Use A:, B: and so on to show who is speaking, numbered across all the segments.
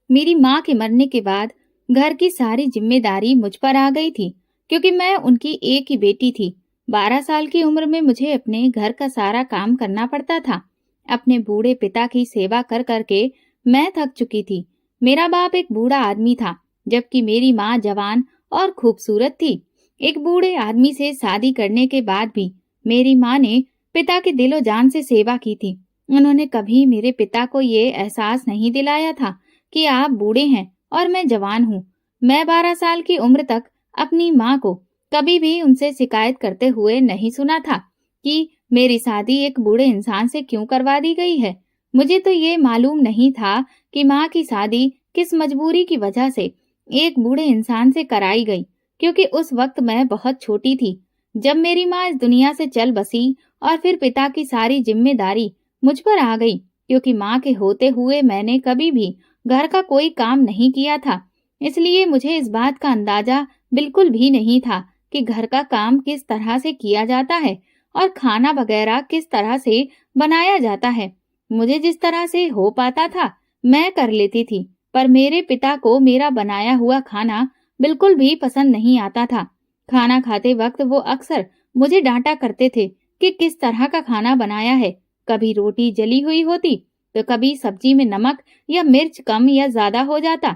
A: मेरी माँ के मरने के बाद घर की सारी जिम्मेदारी मुझ पर आ गई थी, क्योंकि मैं उनकी एक ही बेटी थी। 12 साल की उम्र में मुझे अपने घर का सारा काम करना पड़ता था। अपने बूढ़े पिता की सेवा कर करके मैं थक चुकी थी। मेरा बाप एक बूढ़ा आदमी था, जबकि मेरी माँ जवान और खूबसूरत थी। एक बूढ़े आदमी से शादी करने के बाद भी मेरी माँ ने पिता के दिलो जान से सेवा की थी। उन्होंने कभी मेरे पिता को ये एहसास नहीं दिलाया था कि आप बूढ़े हैं और मैं जवान हूँ। मैं 12 साल की उम्र तक अपनी माँ को कभी भी उनसे शिकायत करते हुए नहीं सुना था कि मेरी शादी एक बूढ़े इंसान से क्यों करवा दी गई है। मुझे तो ये मालूम नहीं था कि माँ की शादी किस मजबूरी की वजह से एक बूढ़े इंसान से कराई गई, क्योंकि उस वक्त मैं बहुत छोटी थी जब मेरी माँ इस दुनिया से चल बसी। और फिर पिता की सारी जिम्मेदारी मुझ पर आ गई, क्योंकि माँ के होते हुए मैंने कभी भी घर का कोई काम नहीं किया था। इसलिए मुझे इस बात का अंदाजा बिल्कुल भी नहीं था कि घर का काम किस तरह से किया जाता है और खाना वगैरह किस तरह से बनाया जाता है। मुझे जिस तरह से हो पाता था मैं कर लेती थी, पर मेरे पिता को मेरा बनाया हुआ खाना बिल्कुल भी पसंद नहीं आता था। खाना खाते वक्त वो अक्सर मुझे डांटा करते थे कि किस तरह का खाना बनाया है। कभी रोटी जली हुई होती तो कभी सब्जी में नमक या मिर्च कम या ज्यादा हो जाता।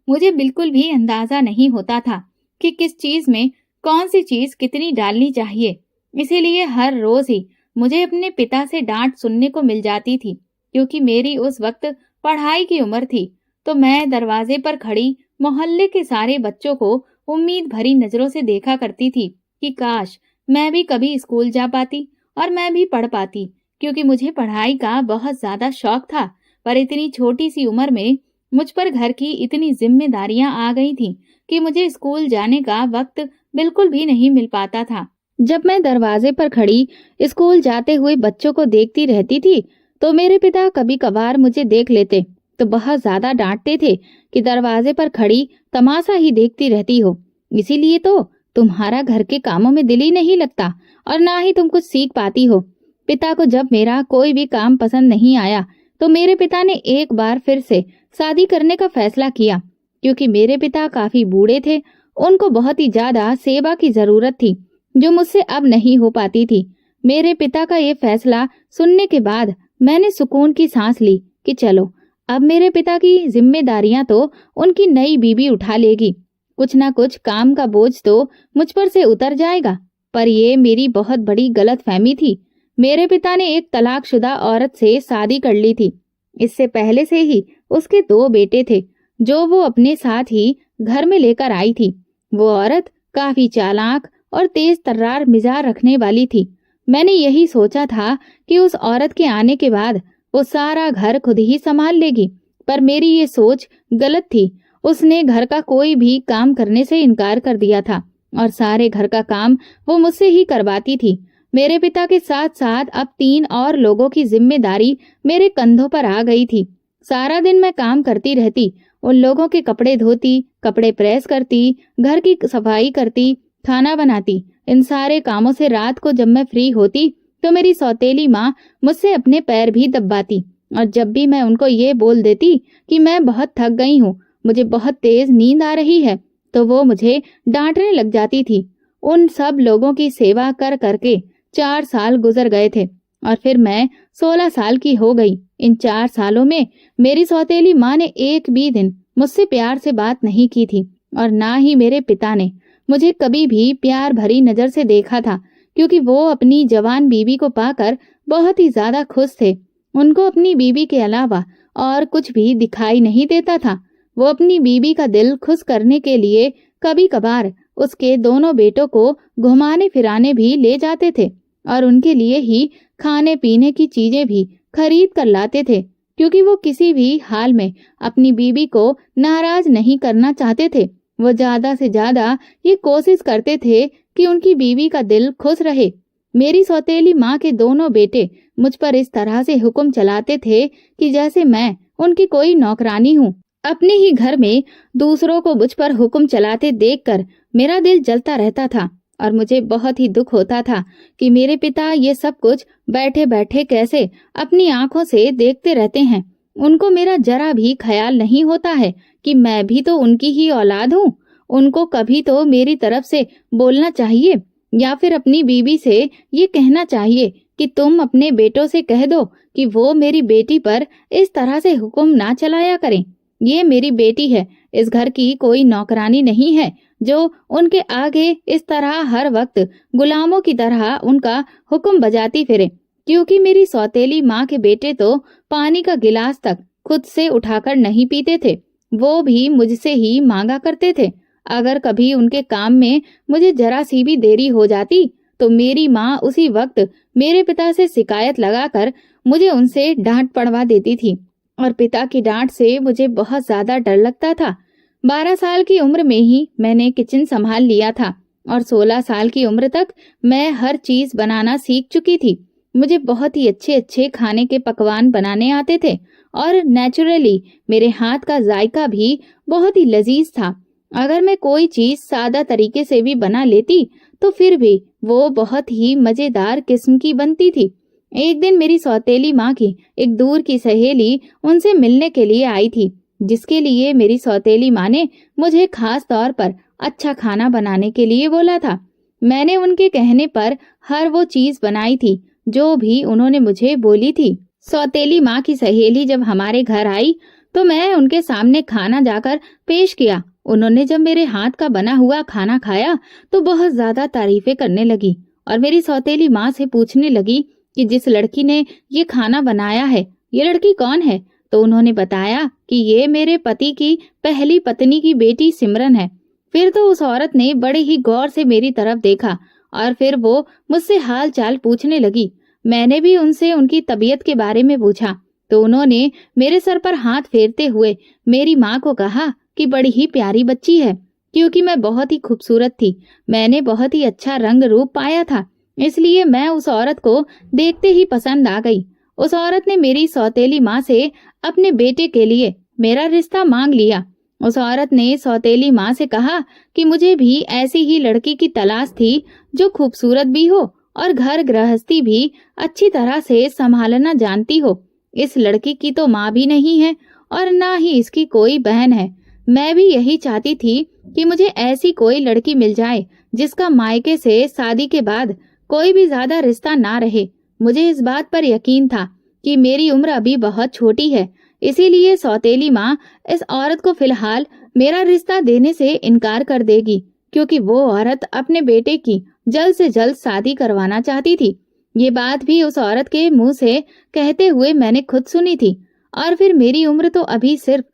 A: मुझे बिल्कुल भी अंदाजा नहीं होता था कि किस चीज में कौन सी चीज कितनी डालनी चाहिए। इसीलिए हर रोज ही मुझे अपने पिता से डांट सुनने को मिल जाती थी। क्योंकि मेरी उस वक्त पढ़ाई की उम्र थी, तो मैं दरवाजे पर खड़ी मोहल्ले के सारे बच्चों को उम्मीद भरी नजरों से देखा करती थी कि काश मैं भी कभी स्कूल जा पाती और मैं भी पढ़ पाती, क्योंकि मुझे पढ़ाई का बहुत ज्यादा शौक था। पर इतनी छोटी सी उम्र में मुझ पर घर की इतनी जिम्मेदारियां आ गई थीं कि मुझे स्कूल जाने का वक्त बिल्कुल भी नहीं मिल पाता था। जब मैं दरवाजे पर खड़ी स्कूल जाते हुए बच्चों को देखती रहती थी, तो मेरे पिता कभी कभार मुझे देख लेते तो बहुत ज्यादा डांटते थे कि दरवाजे पर खड़ी तमाशा ही देखती रहती हो, इसीलिए तो तुम्हारा घर के कामों में दिल ही नहीं लगता और ना ही तुम कुछ सीख पाती हो। पिता को जब मेरा कोई भी काम पसंद नहीं आया, तो मेरे पिता ने एक बार फिर से शादी करने का फैसला किया। क्योंकि मेरे पिता काफी बूढ़े थे, उनको बहुत ही ज्यादा सेवा की जरूरत थी, जो मुझसे अब नहीं हो पाती थी। मेरे पिता का ये फैसला सुनने के बाद मैंने सुकून की सांस ली कि चलो, अब मेरे पिता की जिम्मेदारियां तो उनकी नई बीवी उठा लेगी। कुछ ना कुछ काम का बोझ तो मुझ पर से उतर जाएगा। पर ये मेरी बहुत बड़ी गलतफहमी थी। मेरे पिता ने एक तलाकशुदा औरत से शादी कर ली थी। इससे पहले से ही उसके 2 बेटे थे, जो वो अपने साथ ही घर में लेकर आई थी। वो औरत काफी चालाक और तेज तर्रार मिजाज रखने वाली थी। मैंने यही सोचा था कि उस औरत के आने के बाद वो सारा घर खुद ही संभाल लेगी, पर मेरी ये सोच गलत थी। उसने घर का कोई भी काम करने से इनकार कर दिया था और सारे घर का काम वो मुझसे ही करवाती थी। मेरे पिता के साथ साथ अब 3 और लोगों की जिम्मेदारी मेरे कंधों पर आ गई थी। सारा दिन मैं काम करती रहती, उन लोगों के कपड़े धोती, कपड़े प्रेस करती, घर की सफाई करती, खाना बनाती। इन सारे कामों से रात को जब मैं फ्री होती तो मेरी सौतेली माँ मुझसे अपने पैर भी दबाती। और जब भी मैं उनको ये बोल देती कि मैं बहुत थक गई हूँ, मुझे बहुत तेज नींद आ रही है, तो वो मुझे डांटने लग जाती थी। उन सब लोगों की सेवा कर करके 4 साल गुजर गए थे और फिर मैं 16 साल की हो गई। इन 4 सालों में मेरी सौतेली माँ ने एक भी दिन मुझसे प्यार से बात नहीं की थी और ना ही मेरे पिता ने मुझे कभी भी प्यार भरी नजर से देखा था, क्योंकि वो अपनी जवान बीवी को पाकर बहुत ही ज्यादा खुश थे। उनको अपनी बीवी के अलावा और कुछ भी दिखाई नहीं देता था। वो अपनी बीवी का दिल खुश करने के लिए कभी कभार उसके दोनों बेटों को घुमाने फिराने भी ले जाते थे और उनके लिए ही खाने पीने की चीजें भी खरीद कर लाते थे, क्योंकि वो किसी भी हाल में अपनी बीवी को नाराज नहीं करना चाहते थे। वो ज्यादा से ज्यादा ये कोशिश करते थे कि उनकी बीवी का दिल खुश रहे। मेरी सौतेली माँ के दोनों बेटे मुझ पर इस तरह से हुक्म चलाते थे कि जैसे मैं उनकी कोई नौकरानी हूँ। अपने ही घर में दूसरों को मुझ पर हुक्म चलाते देखकर मेरा दिल जलता रहता था और मुझे बहुत ही दुख होता था कि मेरे पिता ये सब कुछ बैठे बैठे कैसे अपनी आंखों से देखते रहते हैं। उनको मेरा जरा भी ख्याल नहीं होता है कि मैं भी तो उनकी ही औलाद हूँ। उनको कभी तो मेरी तरफ से बोलना चाहिए या फिर अपनी बीवी से ये कहना चाहिए कि तुम अपने बेटों से कह दो कि वो मेरी बेटी पर इस तरह से हुक्म ना चलाया करें। ये मेरी बेटी है, इस घर की कोई नौकरानी नहीं है जो उनके आगे इस तरह हर वक्त गुलामों की तरह उनका हुक्म बजाती फिरे। क्योंकि मेरी सौतेली माँ के बेटे तो पानी का गिलास तक खुद से उठाकर नहीं पीते थे, वो भी मुझसे ही मांगा करते थे। अगर कभी उनके काम में मुझे जरा सी भी देरी हो जाती तो मेरी माँ उसी वक्त मेरे पिता से शिकायत लगाकर मुझे उनसे डांट पड़वा देती थी और पिता की डांट से मुझे बहुत ज्यादा डर लगता था। 12 साल की उम्र में ही मैंने किचन संभाल लिया था और 16 साल की उम्र तक मैं हर चीज बनाना सीख चुकी थी। मुझे बहुत ही अच्छे अच्छे खाने के पकवान बनाने आते थे और नेचुरली मेरे हाथ का जायका भी बहुत ही लजीज था। अगर मैं कोई चीज सादा तरीके से भी बना लेती तो फिर भी वो बहुत ही मजेदार किस्म की बनती थी। एक दिन मेरी सौतेली माँ की एक दूर की सहेली उनसे मिलने के लिए आई थी, जिसके लिए मेरी सौतेली माँ ने मुझे खास तौर पर अच्छा खाना बनाने के लिए बोला था। मैंने उनके कहने पर हर वो चीज बनाई थी जो भी उन्होंने मुझे बोली थी। सौतेली माँ की सहेली जब हमारे घर आई तो मैं उनके सामने खाना जाकर पेश किया। उन्होंने जब मेरे हाथ का बना हुआ खाना खाया तो बहुत ज्यादा तारीफें करने लगी और मेरी सौतेली माँ से पूछने लगी कि जिस लड़की ने ये खाना बनाया है, ये लड़की कौन है? तो उन्होंने बताया कि ये मेरे पति की पहली पत्नी की बेटी सिमरन है। फिर तो उस औरत ने बड़े ही गौर से मेरी तरफ देखा और फिर वो मुझसे हाल चाल पूछने लगी। मैंने भी उनसे उनकी तबीयत के बारे में पूछा तो उन्होंने मेरे सर पर हाथ फेरते हुए मेरी माँ को कहा कि बड़ी ही प्यारी बच्ची है। क्योंकि मैं बहुत ही खूबसूरत थी, मैंने बहुत ही अच्छा रंग रूप पाया था, इसलिए मैं उस औरत को देखते ही पसंद आ गई। उस औरत ने मेरी सौतेली माँ से अपने बेटे के लिए मेरा रिश्ता मांग लिया। उस औरत ने सौतेली माँ से कहा कि मुझे भी ऐसी ही लड़की की तलाश थी जो खूबसूरत भी हो और घर गृहस्थी भी अच्छी तरह से संभालना जानती हो। इस लड़की की तो माँ भी नहीं है और ना ही इसकी कोई बहन है। मैं भी यही चाहती थी कि मुझे ऐसी कोई लड़की मिल जाए जिसका मायके से शादी के बाद कोई भी ज्यादा रिश्ता ना रहे। मुझे इस बात पर यकीन था कि मेरी उम्र अभी बहुत छोटी है, इसीलिए सौतेली माँ इस औरत को फिलहाल मेरा रिश्ता देने से इनकार कर देगी, क्योंकि वो औरत अपने बेटे की जल्द से जल्द शादी करवाना चाहती थी। ये बात भी उस औरत के मुंह से कहते हुए मैंने खुद सुनी थी। और फिर मेरी उम्र तो अभी सिर्फ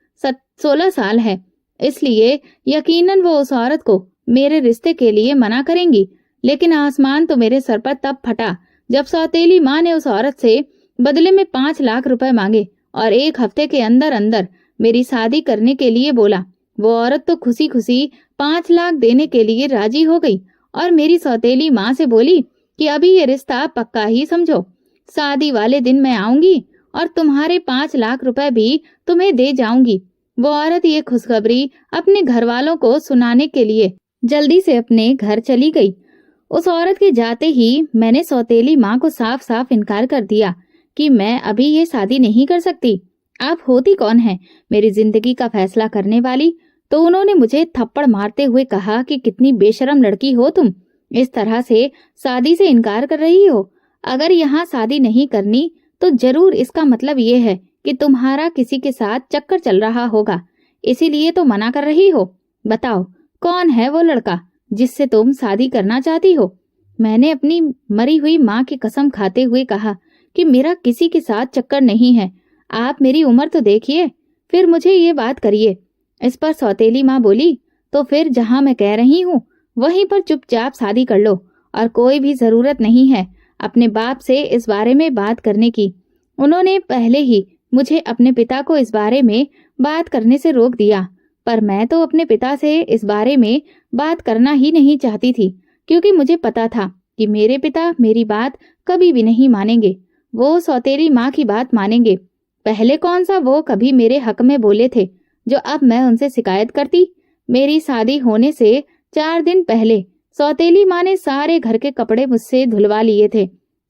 A: 16 साल है, इसलिए यकीनन वो उस औरत को मेरे रिश्ते के लिए मना करेंगी। लेकिन आसमान तो मेरे सर पर तब फटा जब सौतेली माँ ने उस औरत से बदले में 5 लाख रुपए मांगे और 1 हफ्ते के अंदर अंदर मेरी शादी करने के लिए बोला। वो औरत तो खुशी खुशी 5 लाख देने के लिए राजी हो गई और मेरी सौतेली माँ से बोली कि अभी ये रिश्ता पक्का ही समझो, शादी वाले दिन मैं आऊंगी और तुम्हारे 5 लाख रुपए भी तुम्हें दे जाऊंगी। वो औरत ये खुशखबरी अपने घर वालों को सुनाने के लिए जल्दी से अपने घर चली गई। उस औरत के जाते ही मैंने सौतेली माँ को साफ साफ इनकार कर दिया कि मैं अभी ये शादी नहीं कर सकती। आप होती कौन है मेरी जिंदगी का फैसला करने वाली? तो उन्होंने मुझे थप्पड़ मारते हुए कहा कि कितनी बेशरम लड़की हो तुम, इस तरह से शादी से इनकार कर रही हो। अगर यहाँ शादी नहीं करनी तो जरूर इसका मतलब ये है कि तुम्हारा किसी के साथ चक्कर चल रहा होगा, इसीलिए तो मना कर रही हो। बताओ कौन है वो लड़का जिससे तुम शादी करना चाहती हो? मैंने अपनी मरी हुई माँ की कसम खाते हुए कहा कि मेरा किसी के साथ चक्कर नहीं है। आप मेरी उम्र तो देखिए, फिर मुझे ये बात करिए। इस पर सौतेली माँ बोली, तो फिर जहाँ मैं कह रही हूँ वहीं पर चुपचाप शादी कर लो और कोई भी जरूरत नहीं है अपने बाप से इस बारे में बात करने की। उन्होंने पहले ही मुझे अपने पिता को इस बारे में बात करने से रोक दिया, पर मैं तो अपने पिता से इस बारे में बात करना ही नहीं चाहती थी, क्योंकि मुझे पता था कि मेरे पिता मेरी बात कभी भी नहीं मानेंगे। वो सौतेली माँ की बात मानेंगे। पहले कौन सा वो कभी मेरे हक में बोले थे जो अब मैं उनसे शिकायत करती। मेरी शादी होने से 4 दिन पहले सौतेली माँ ने सारे घर के कपड़े मुझसे धुलवा लिए थे।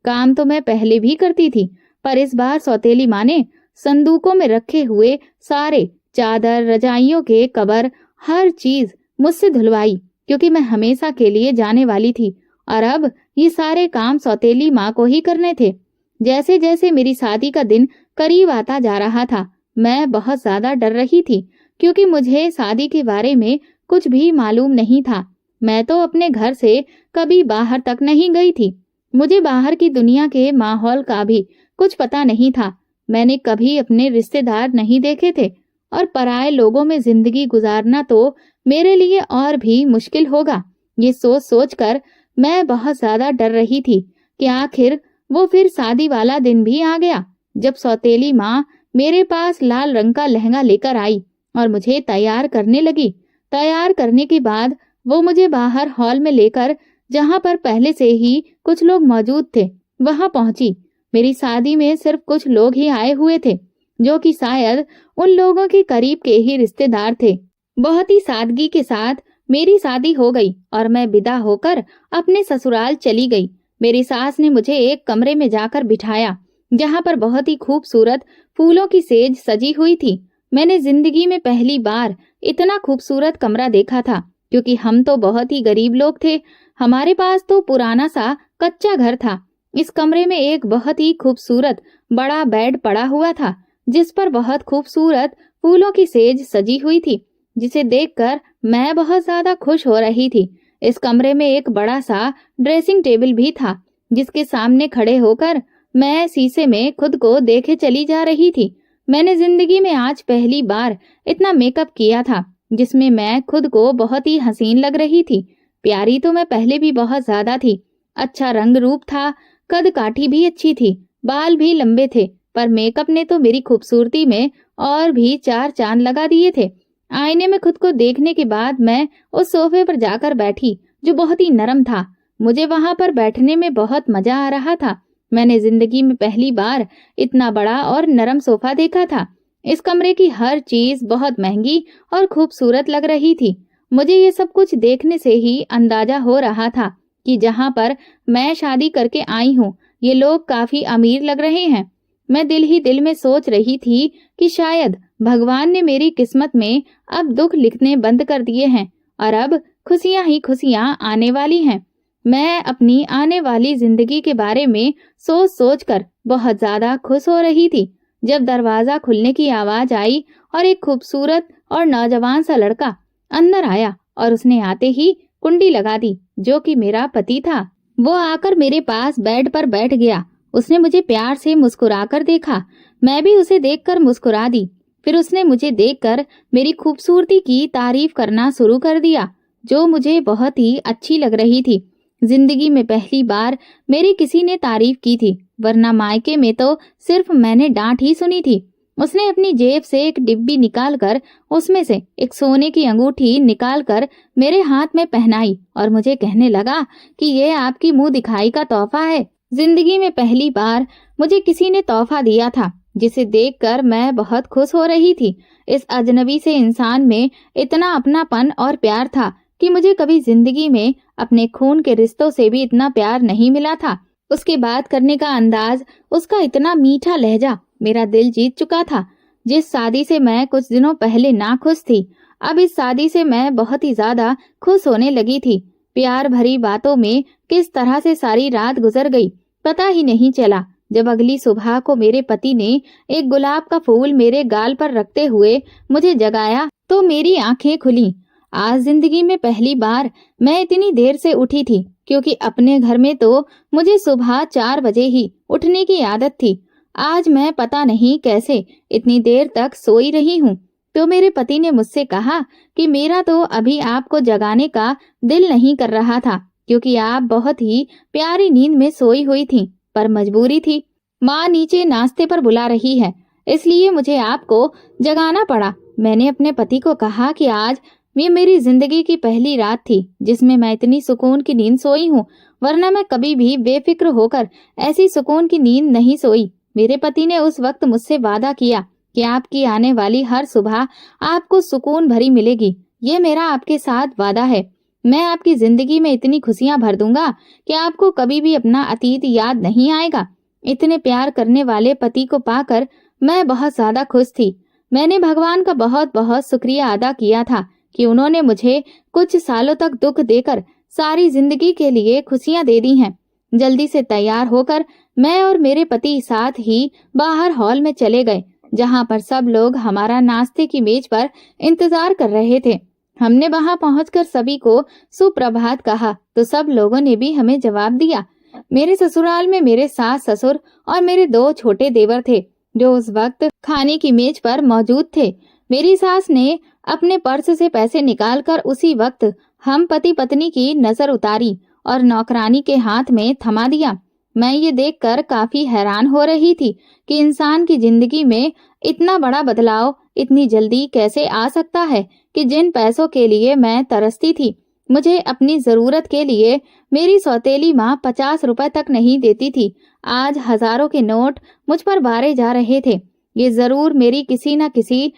A: काम तो मैं पहले भी करती थी, पर इस बार सौतेली माँ ने संदूकों में रखे हुए सारे चादर, रजाइयों के कवर, हर चीज मुझसे धुलवाई, क्योंकि मैं हमेशा के लिए जाने वाली थी और अब ये सारे काम सौतेली माँ को ही करने थे। जैसे जैसे मेरी शादी का दिन करीब आता जा रहा था, मैं बहुत ज्यादा डर रही थी, क्योंकि मुझे शादी के बारे में कुछ भी मालूम नहीं था। मैं तो अपने घर से कभी बाहर तक नहीं गई थी। मुझे बाहर की दुनिया के माहौल का भी कुछ पता नहीं था। मैंने कभी अपने रिश्तेदार नहीं देखे थे और पराये लोगों में जिंदगी गुजारना तो मेरे लिए और भी मुश्किल होगा। ये सोच सोच कर मैं बहुत ज्यादा डर रही थी कि आखिर वो फिर शादी वाला दिन भी आ गया, जब सौतेली माँ मेरे पास लाल रंग का लहंगा लेकर आई और मुझे तैयार करने लगी। तैयार करने के बाद वो मुझे बाहर हॉल में लेकर, जहाँ पर पहले से ही कुछ लोग मौजूद थे, वहां पहुंची। मेरी शादी में सिर्फ कुछ लोग ही आए हुए थे, जो कि शायद उन लोगों के करीब के ही रिश्तेदार थे। बहुत ही सादगी के साथ मेरी शादी हो गई और मैं विदा होकर अपने ससुराल चली गई। मेरी सास ने मुझे एक कमरे में जाकर बिठाया, जहाँ पर बहुत ही खूबसूरत फूलों की सेज सजी हुई थी। मैंने जिंदगी में पहली बार इतना खूबसूरत कमरा देखा था, क्योंकि हम तो बहुत ही गरीब लोग थे। हमारे पास तो पुराना सा कच्चा घर था। इस कमरे में एक बहुत ही खूबसूरत बड़ा बेड पड़ा हुआ था, जिस पर बहुत खूबसूरत फूलों की सेज सजी हुई थी, जिसे देखकर मैं बहुत ज्यादा खुश हो रही थी। इस कमरे में एक बड़ा सा ड्रेसिंग टेबल भी था, जिसके सामने खड़े होकर मैं शीशे में खुद को देखे चली जा रही थी। मैंने जिंदगी में आज पहली बार इतना मेकअप किया था, जिसमें मैं खुद को बहुत ही हसीन लग रही थी। प्यारी तो मैं पहले भी बहुत ज्यादा थी। अच्छा रंग रूप था, कद काठी भी अच्छी थी, बाल भी लंबे थे, पर मेकअप ने तो मेरी खूबसूरती में और भी चार चांद लगा दिए थे। आईने में खुद को देखने के बाद मैं उस सोफे पर जाकर बैठी, जो बहुत ही नरम था। मुझे वहां पर बैठने में बहुत मजा आ रहा था। मैंने जिंदगी में पहली बार इतना बड़ा और नरम सोफा देखा था। इस कमरे की हर चीज बहुत महंगी और खूबसूरत लग रही थी। मुझे ये सब कुछ देखने से ही अंदाजा हो रहा था कि जहाँ पर मैं शादी करके आई हूँ, ये लोग काफी अमीर लग रहे हैं। मैं दिल ही दिल में सोच रही थी कि शायद भगवान ने मेरी किस्मत में अब दुख लिखने बंद कर दिए हैं और अब खुशियां ही खुशियां आने वाली हैं। मैं अपनी आने वाली जिंदगी के बारे में सोच सोच कर बहुत ज्यादा खुश हो रही थी, जब दरवाजा खुलने की आवाज आई और एक खूबसूरत और नौजवान सा लड़का अंदर आया और उसने आते ही कुंडी लगा दी, जो कि मेरा पति था। वो आकर मेरे पास बेड पर बैठ गया। उसने मुझे प्यार से मुस्कुराकर देखा। मैं भी उसे देखकर मुस्कुरा दी। फिर उसने मुझे देखकर मेरी खूबसूरती की तारीफ करना शुरू कर दिया, जो मुझे बहुत ही अच्छी लग रही थी। जिंदगी में पहली बार मेरी किसी ने तारीफ की थी, वरना मायके में तो सिर्फ मैंने डांट ही सुनी थी। उसने अपनी जेब से एक डिब्बी निकालकर उसमें से एक सोने की अंगूठी निकालकर मेरे हाथ में पहनाई और मुझे कहने लगा कि ये आपकी मुंह दिखाई का तोहफा है। जिंदगी में पहली बार मुझे किसी ने तोहफा दिया था, जिसे देखकर मैं बहुत खुश हो रही थी। इस अजनबी से इंसान में इतना अपनापन और प्यार था कि मुझे कभी जिंदगी में अपने खून के रिश्तों से भी इतना प्यार नहीं मिला था। उसके बात करने का अंदाज, उसका इतना मीठा लहजा मेरा दिल जीत चुका था। जिस शादी से मैं कुछ दिनों पहले नाखुश थी, अब इस शादी से मैं बहुत ही ज्यादा खुश होने लगी थी। प्यार भरी बातों में किस तरह से सारी रात गुजर गई पता ही नहीं चला। जब अगली सुबह को मेरे पति ने एक गुलाब का फूल मेरे गाल पर रखते हुए मुझे जगाया तो मेरी आंखें खुली। आज जिंदगी में पहली बार मैं इतनी देर से उठी थी, क्योंकि अपने घर में तो मुझे सुबह 4 बजे ही उठने की आदत थी। आज मैं पता नहीं कैसे इतनी देर तक सोई रही हूँ। तो मेरे पति ने मुझसे कहा कि मेरा तो अभी आपको जगाने का दिल नहीं कर रहा था, क्योंकि आप बहुत ही प्यारी नींद में सोई हुई थी, पर मजबूरी थी। माँ नीचे नाश्ते पर बुला रही है, इसलिए मुझे आपको जगाना पड़ा। मैंने अपने पति को कहा कि आज ये मेरी जिंदगी की पहली रात थी जिसमें मैं इतनी सुकून की नींद सोई हूँ, वरना मैं कभी भी बेफिक्र होकर ऐसी सुकून की नींद नहीं सोई। मेरे पति ने उस वक्त मुझसे वादा किया कि आपकी आने वाली हर सुबह आपको सुकून भरी मिलेगी। ये मेरा आपके साथ वादा है। मैं आपकी जिंदगी में इतनी खुशियां भर दूंगा कि आपको कभी भी अपना अतीत याद नहीं आएगा। इतने प्यार करने वाले पति को पाकर मैं बहुत ज्यादा खुश थी। मैंने भगवान का बहुत बहुत शुक्रिया अदा किया था कि उन्होंने मुझे कुछ सालों तक दुख देकर सारी जिंदगी के लिए खुशियां दे दी हैं। जल्दी से तैयार होकर मैं और मेरे पति साथ ही बाहर हॉल में चले गए, जहां पर सब लोग हमारा नाश्ते की मेज पर इंतजार कर रहे थे। हमने वहां पहुंचकर सभी को सुप्रभात कहा तो सब लोगों ने भी हमें जवाब दिया। मेरे ससुराल में मेरे सास ससुर और मेरे 2 छोटे देवर थे, जो उस वक्त खाने की मेज पर मौजूद थे। मेरी सास ने अपने पर्स से पैसे निकालकर उसी वक्त हम पति पत्नी की नजर उतारी और नौकरानी के हाथ में थमा दिया। मैं ये देखकर काफी हैरान हो रही थी कि इंसान की जिंदगी में इतना बड़ा बदलाव इतनी जल्दी कैसे आ सकता है कि जिन पैसों के लिए मैं तरसती थी, मुझे अपनी जरूरत के लिए मेरी सौतेली माँ 50 रुपए तक नहीं देती थी, आज हजारों के नोट मुझ पर बारे जा रहे थे। ये जरूर मेरी किसी न किसी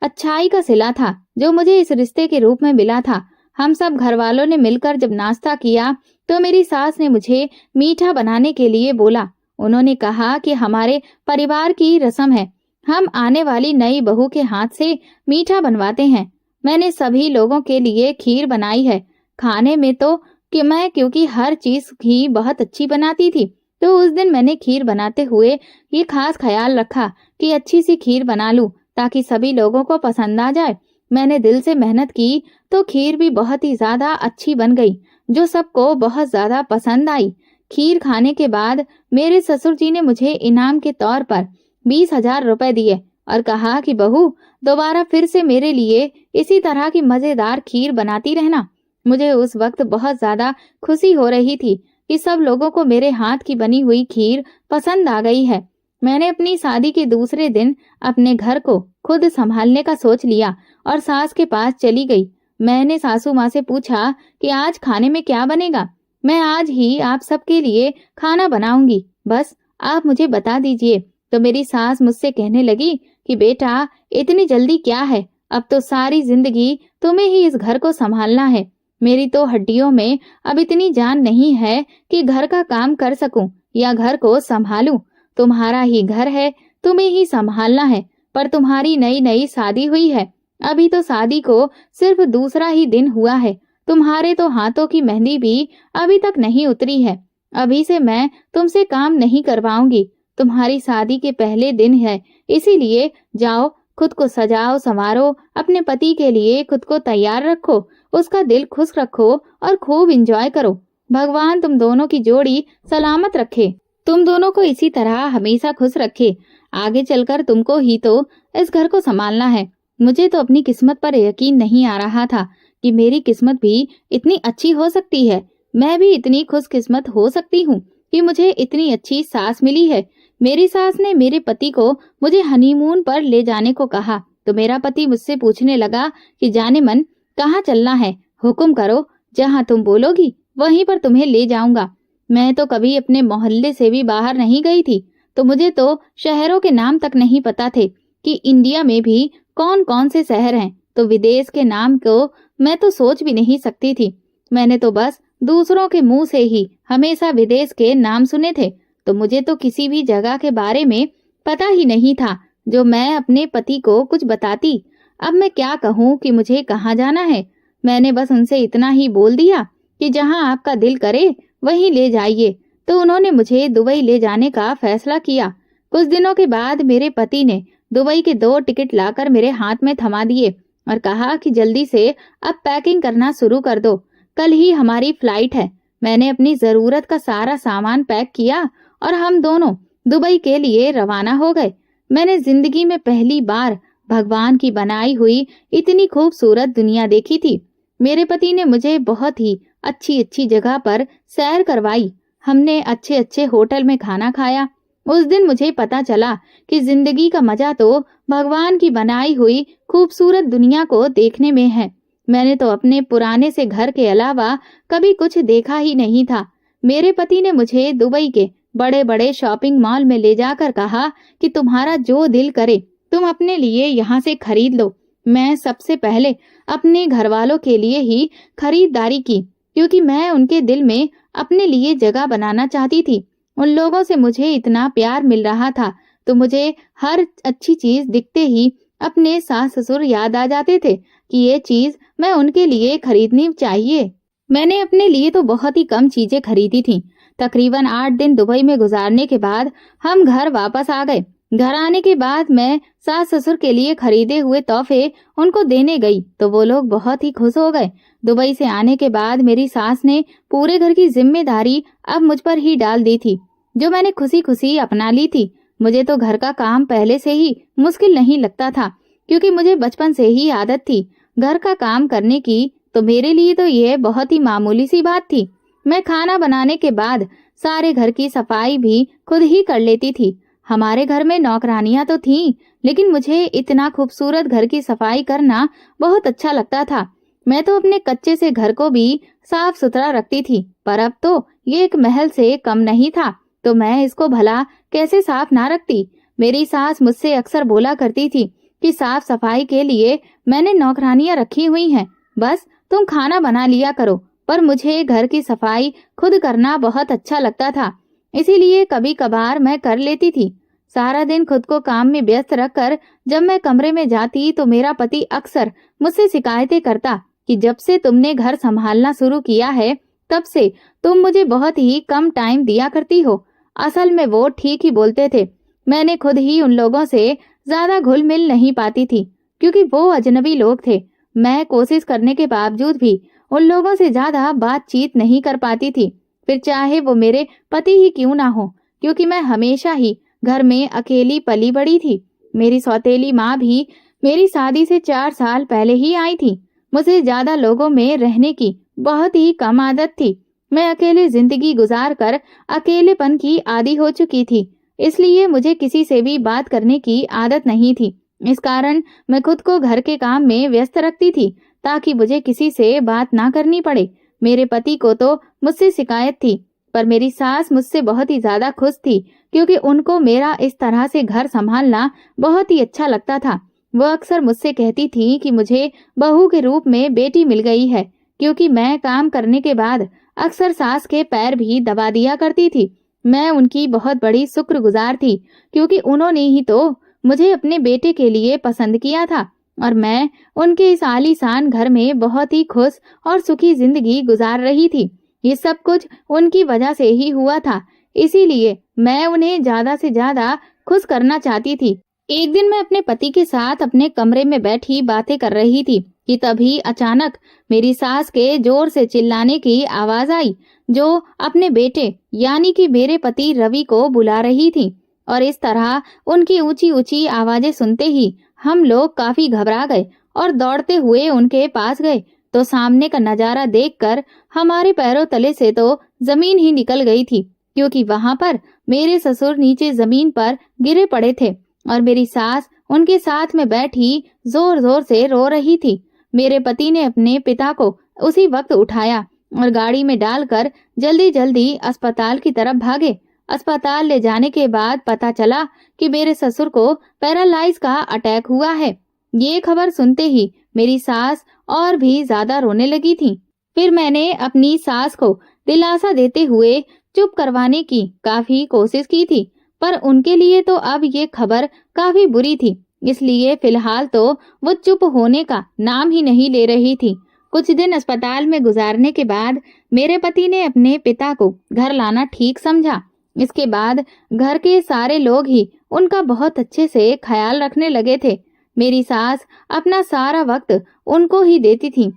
A: अच्छाई का सिला था जो मुझे इस रिश्ते के रूप में मिला था। हम सब घर वालों ने मिलकर जब नाश्ता किया तो मेरी सास ने मुझे मीठा बनाने के लिए बोला। उन्होंने कहा कि हमारे परिवार की रस्म है, हम आने वाली नई बहू के हाथ से मीठा बनवाते हैं। मैंने सभी लोगों के लिए खीर बनाई है। खाने में तो क्योंकि हर चीज ही बहुत अच्छी बनाती थी, तो उस दिन मैंने खीर बनाते हुए ये खास ख्याल रखा कि अच्छी सी खीर बना लूं ताकि सभी लोगों को पसंद आ जाए। मैंने दिल से मेहनत की तो खीर भी बहुत ही ज्यादा अच्छी बन गई, जो सबको बहुत ज्यादा पसंद आई। खीर खाने के बाद मेरे ससुर जी ने मुझे इनाम के तौर पर 20,000 रुपए दिए और कहा कि बहू, दोबारा फिर से मेरे लिए इसी तरह की मजेदार खीर बनाती रहना। मुझे उस वक्त बहुत ज्यादा खुशी हो रही थी कि सब लोगों को मेरे हाथ की बनी हुई खीर पसंद आ गई है। मैंने अपनी शादी के दूसरे दिन अपने घर को खुद संभालने का सोच लिया और सास के पास चली गई। मैंने सासू माँ से पूछा कि आज खाने में क्या बनेगा। मैं आज ही आप सबके लिए खाना बनाऊंगी, बस आप मुझे बता दीजिए। तो मेरी सास मुझसे कहने लगी कि बेटा, इतनी जल्दी क्या है, अब तो सारी जिंदगी तुम्हें ही इस घर को संभालना है। मेरी तो हड्डियों में अब इतनी जान नहीं है कि घर का काम कर सकूं या घर को संभालूं। तुम्हारा ही घर है, तुम्हें ही संभालना है, पर तुम्हारी नई नई शादी हुई है, अभी तो शादी को सिर्फ दूसरा ही दिन हुआ है। तुम्हारे तो हाथों की मेहंदी भी अभी तक नहीं उतरी है। अभी से मैं तुमसे काम नहीं करवाऊंगी। तुम्हारी शादी के पहले दिन है, इसीलिए जाओ, खुद को सजाओ संवारो, अपने पति के लिए खुद को तैयार रखो, उसका दिल खुश रखो और खूब एंजॉय करो। भगवान तुम दोनों की जोड़ी सलामत रखे, तुम दोनों को इसी तरह हमेशा खुश रखे। आगे चलकर तुमको ही तो इस घर को संभालना है। मुझे तो अपनी किस्मत पर यकीन नहीं आ रहा था कि मेरी किस्मत भी इतनी अच्छी हो सकती है। मैं भी इतनी खुशकिस्मत हो सकती हूँ कि मुझे इतनी अच्छी सास मिली है। मेरी सास ने मेरे पति को मुझे हनीमून पर ले जाने को कहा तो मेरा पति मुझसे पूछने लगा कि जाने मन, कहाँ चलना है, हुक्म करो, जहाँ तुम बोलोगी वहीं पर तुम्हें ले जाऊंगा। मैं तो कभी अपने मोहल्ले से भी बाहर नहीं गई थी, तो मुझे तो शहरों के नाम तक नहीं पता थे कि इंडिया में भी कौन कौन से शहर हैं, तो विदेश के नाम को मैं तो सोच भी नहीं सकती थी। मैंने तो बस दूसरों के मुंह से ही हमेशा विदेश के नाम सुने थे, तो मुझे तो किसी भी जगह के बारे में पता ही नहीं था जो मैं अपने पति को कुछ बताती। अब मैं क्या कहूँ कि मुझे कहाँ जाना है। मैंने बस उनसे इतना ही बोल दिया कि जहाँ आपका दिल करे वहीं ले जाइए, तो उन्होंने मुझे दुबई ले जाने का फैसला किया। कुछ दिनों के बाद मेरे पति ने दुबई के 2 टिकट लाकर मेरे हाथ में थमा दिए और कहा कि जल्दी से अब पैकिंग करना शुरू कर दो, कल ही हमारी फ्लाइट है। मैंने अपनी जरूरत का सारा सामान पैक किया और हम दोनों दुबई के लिए रवाना हो गए। मैंने जिंदगी में पहली बार भगवान की बनाई हुई इतनी खूबसूरत दुनिया देखी थी। मेरे पति ने मुझे बहुत ही अच्छी अच्छी जगह पर सैर करवाई। हमने अच्छे अच्छे होटल में खाना खाया। उस दिन मुझे पता चला कि जिंदगी का मजा तो भगवान की बनाई हुई खूबसूरत दुनिया को देखने में है। मैंने तो अपने पुराने से घर के अलावा कभी कुछ देखा ही नहीं था। मेरे पति ने मुझे दुबई के बड़े बड़े शॉपिंग मॉल में ले जाकर कहा कि तुम्हारा जो दिल करे तुम अपने लिए यहाँ से खरीद लो। मैं सबसे पहले अपने घर वालों के लिए ही खरीदारी की, क्योंकि मैं उनके दिल में अपने लिए जगह बनाना चाहती थी। उन लोगों से मुझे इतना प्यार मिल रहा था तो मुझे हर अच्छी चीज दिखते ही अपने सास ससुर याद आ जाते थे कि ये चीज मैं उनके लिए खरीदनी चाहिए। मैंने अपने लिए तो बहुत ही कम चीजें खरीदी थी। तकरीबन 8 दिन दुबई में गुजारने के बाद हम घर वापस आ गए। घर आने के बाद मैं सास ससुर के लिए खरीदे हुए तोहफे उनको देने गई तो वो लोग बहुत ही खुश हो गए। दुबई से आने के बाद मेरी सास ने पूरे घर की जिम्मेदारी अब मुझ पर ही डाल दी थी, जो मैंने खुशी खुशी अपना ली थी। मुझे तो घर का काम पहले से ही मुश्किल नहीं लगता था, क्योंकि मुझे बचपन से ही आदत थी घर का काम करने की, तो मेरे लिए तो यह बहुत ही मामूली सी बात थी। मैं खाना बनाने के बाद सारे घर की सफाई भी खुद ही कर लेती थी। हमारे घर में नौकरानियां तो थीं, लेकिन मुझे इतना खूबसूरत घर की सफाई करना बहुत अच्छा लगता था। मैं तो अपने कच्चे से घर को भी साफ सुथरा रखती थी, पर अब तो ये एक महल से कम नहीं था, तो मैं इसको भला कैसे साफ ना रखती। मेरी सास मुझसे अक्सर बोला करती थी कि साफ सफाई के लिए मैंने नौकरानियां रखी हुई हैं, बस तुम खाना बना लिया करो। पर मुझे घर की सफाई खुद करना बहुत अच्छा लगता था, इसीलिए कभी कभार मैं कर लेती थी। सारा दिन खुद को काम में व्यस्त रखकर जब मैं कमरे में जाती तो मेरा पति अक्सर मुझसे शिकायतें करता कि जब से तुमने घर संभालना शुरू किया है तब से तुम मुझे बहुत ही कम टाइम दिया करती हो। असल में वो ठीक ही बोलते थे। मैंने खुद ही उन लोगों से ज्यादा घुल मिल नहीं पाती थी, क्योंकि वो अजनबी लोग थे। मैं कोशिश करने के बावजूद भी उन लोगों से ज्यादा बातचीत नहीं कर पाती थी, फिर चाहे वो मेरे पति ही क्यों ना हो, क्योंकि मैं हमेशा ही घर में अकेली पली बड़ी थी। मेरी सौतेली माँ भी मेरी शादी से 4 साल पहले ही आई थी। मुझे ज्यादा लोगों में रहने की बहुत ही कम आदत थी। मैं अकेले जिंदगी गुजार कर अकेलेपन की आदी हो चुकी थी, इसलिए मुझे किसी से भी बात करने की आदत नहीं थी। इस कारण मैं खुद को घर के काम में व्यस्त रखती थी, ताकि मुझे किसी से बात ना करनी पड़े। मेरे पति को तो मुझसे शिकायत थी, पर मेरी सास मुझसे बहुत ही ज्यादा खुश थी, क्योंकि उनको मेरा इस तरह से घर संभालना बहुत ही अच्छा लगता था। वो अक्सर मुझसे कहती थी कि मुझे बहू के रूप में बेटी मिल गई है, क्योंकि मैं काम करने के बाद अक्सर सास के पैर भी दबा दिया करती थी। मैं उनकी बहुत बड़ी शुक्रगुजार थी, क्योंकि उन्होंने ही तो मुझे अपने बेटे के लिए पसंद किया था, और मैं उनके इस आलीशान घर में बहुत ही खुश और सुखी जिंदगी गुजार रही थी। ये सब कुछ उनकी वजह से ही हुआ था, इसीलिए मैं उन्हें ज्यादा से ज्यादा खुश करना चाहती थी। एक दिन मैं अपने पति के साथ अपने कमरे में बैठी बातें कर रही थी कि तभी अचानक मेरी सास के जोर से चिल्लाने की आवाज आई, जो अपने बेटे यानी कि मेरे पति रवि को बुला रही थी। और इस तरह उनकी ऊंची ऊंची आवाजें सुनते ही हम लोग काफी घबरा गए और दौड़ते हुए उनके पास गए, तो सामने का नजारा देखकर हमारे पैरों तले से तो जमीन ही निकल गई थी, क्योंकि वहां पर मेरे ससुर नीचे जमीन पर गिरे पड़े थे और मेरी सास उनके साथ में बैठी जोर जोर से रो रही थी। मेरे पति ने अपने पिता को उसी वक्त उठाया और गाड़ी में डालकर जल्दी जल्दी अस्पताल की तरफ भागे। अस्पताल ले जाने के बाद पता चला कि मेरे ससुर को पैरालाइज का अटैक हुआ है। ये खबर सुनते ही मेरी सास और भी ज्यादा रोने लगी थी। फिर मैंने अपनी सास को दिलासा देते हुए चुप करवाने की काफी कोशिश की थी, पर उनके लिए तो अब ये खबर काफी बुरी थी, इसलिए फिलहाल तो वो चुप होने का नाम ही नहीं ले रही थी। कुछ दिन अस्पताल में गुजारने के बाद मेरे पति ने अपने पिता को घर लाना ठीक समझा। इसके बाद घर के सारे लोग ही उनका बहुत अच्छे से ख्याल रखने लगे थे। मेरी सास अपना सारा वक्त उनको ही देती थी,